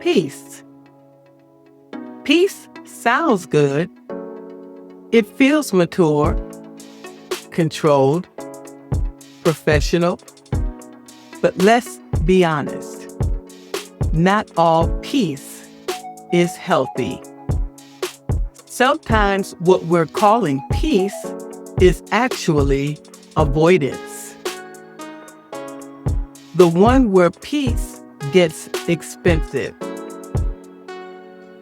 Peace. Peace sounds good. It feels mature, controlled, professional. But let's be honest. Not all peace is healthy. Sometimes what we're calling peace is actually avoidance. The one where peace gets expensive.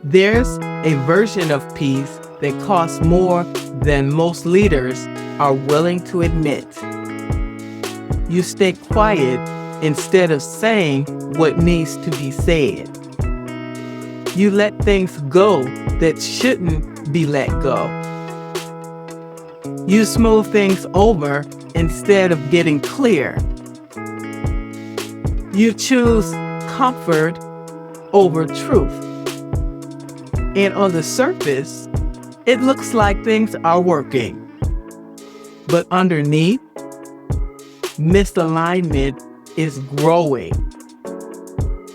There's a version of peace that costs more than most leaders are willing to admit. You stay quiet instead of saying what needs to be said. You let things go that shouldn't be let go. You smooth things over instead of getting clear. You choose comfort over truth. And on the surface, it looks like things are working. But underneath, misalignment is growing.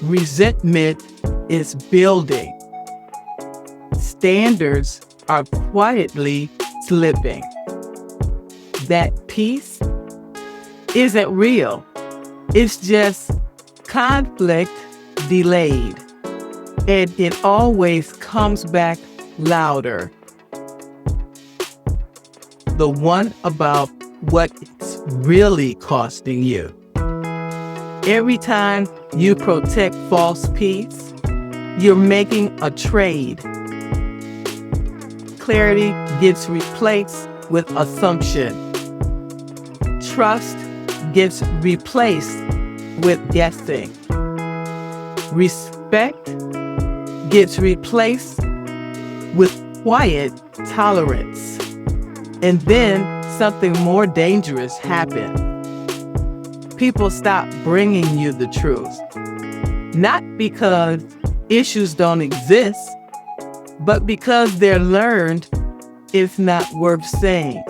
Resentment is building. Standards are quietly slipping. That peace isn't real. It's just conflict delayed. And it always comes back louder. The one about what it's really costing you. Every time you protect false peace, you're making a trade. Clarity gets replaced with assumption. Trust gets replaced with guessing. Respect gets replaced with quiet tolerance. And then something more dangerous happens. People stop bringing you the truth. Not because issues don't exist, but because they're learned it's not worth saying.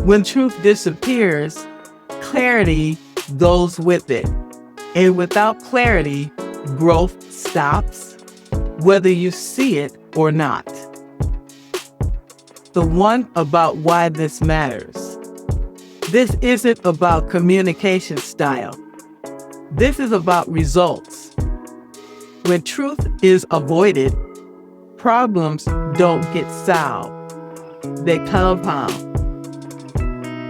When truth disappears, clarity goes with it. And without clarity, growth stops, whether you see it or not. The one about why this matters. This isn't about communication style. This is about results. When truth is avoided, problems don't get solved. They compound.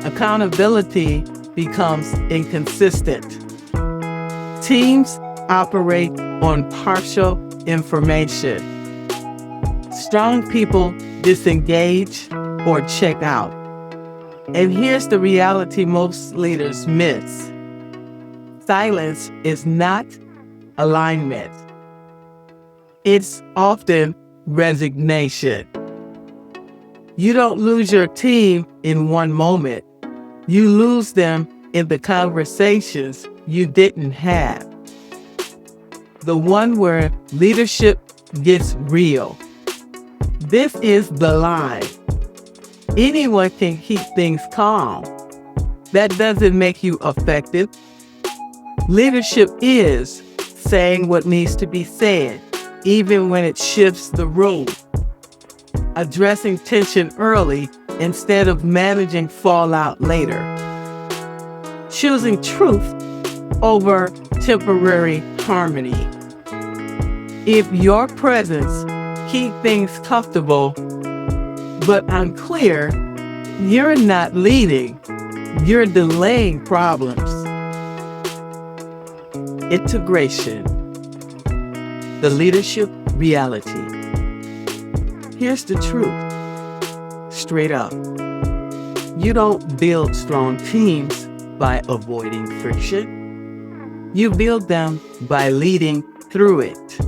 Accountability becomes inconsistent. Teams operate on partial information. Strong people disengage or check out. And here's the reality most leaders miss. Silence is not alignment. It's often resignation. You don't lose your team in one moment. You lose them in the conversations you didn't have. The one where leadership gets real. This is the line. Anyone can keep things calm. That doesn't make you effective. Leadership is saying what needs to be said, even when it shifts the room. Addressing tension early instead of managing fallout later. Choosing truth over temporary harmony. If your presence keeps things comfortable but unclear, you're not leading, you're delaying problems. Integration. The leadership reality. Here's the truth, straight up. You don't build strong teams by avoiding friction. You build them by leading through it.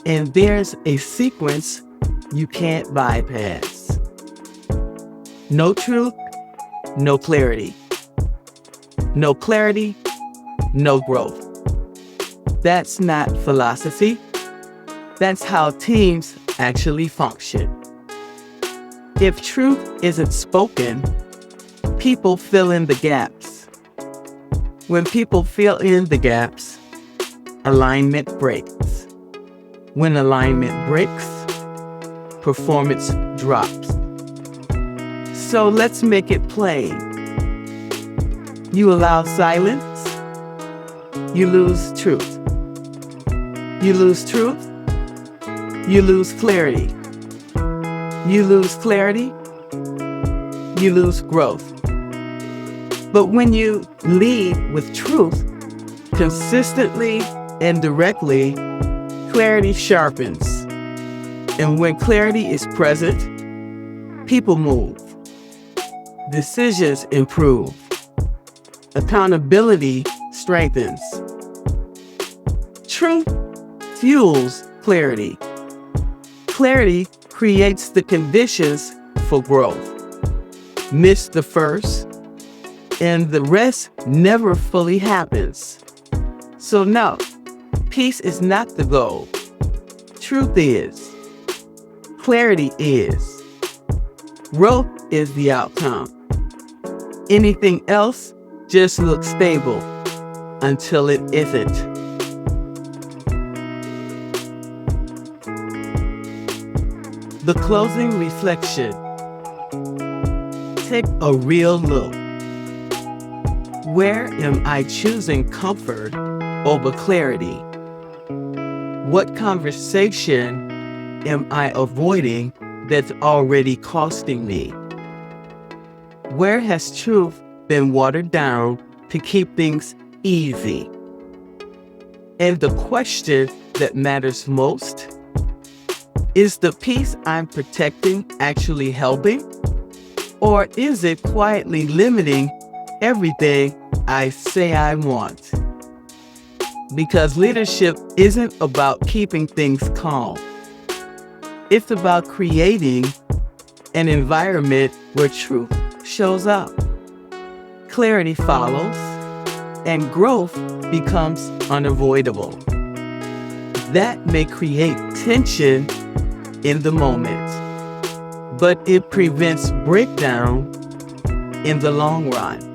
And there's a sequence you can't bypass. No truth, no clarity. No clarity, no growth. That's not philosophy. That's how teams actually function. If truth isn't spoken, people fill in the gaps. When people fill in the gaps, alignment breaks. When alignment breaks, performance drops. So let's make it plain. You allow silence, you lose truth. You lose truth, you lose clarity. You lose clarity, you lose growth. But when you lead with truth, consistently and directly, clarity sharpens. And when clarity is present, people move. Decisions improve. Accountability strengthens. Truth fuels clarity. Clarity creates the conditions for growth. Miss the first, and the rest never fully happens. So no, peace is not the goal. Truth is. Clarity is. Growth is the outcome. Anything else just looks stable until it isn't. The closing reflection. Take a real look. Where am I choosing comfort over clarity? What conversation am I avoiding that's already costing me? Where has truth been watered down to keep things easy? And the question that matters most, is the peace I'm protecting actually helping? Or is it quietly limiting everything I say I want? Because leadership isn't about keeping things calm. It's about creating an environment where truth shows up, clarity follows, and growth becomes unavoidable. That may create tension in the moment, but it prevents breakdown in the long run.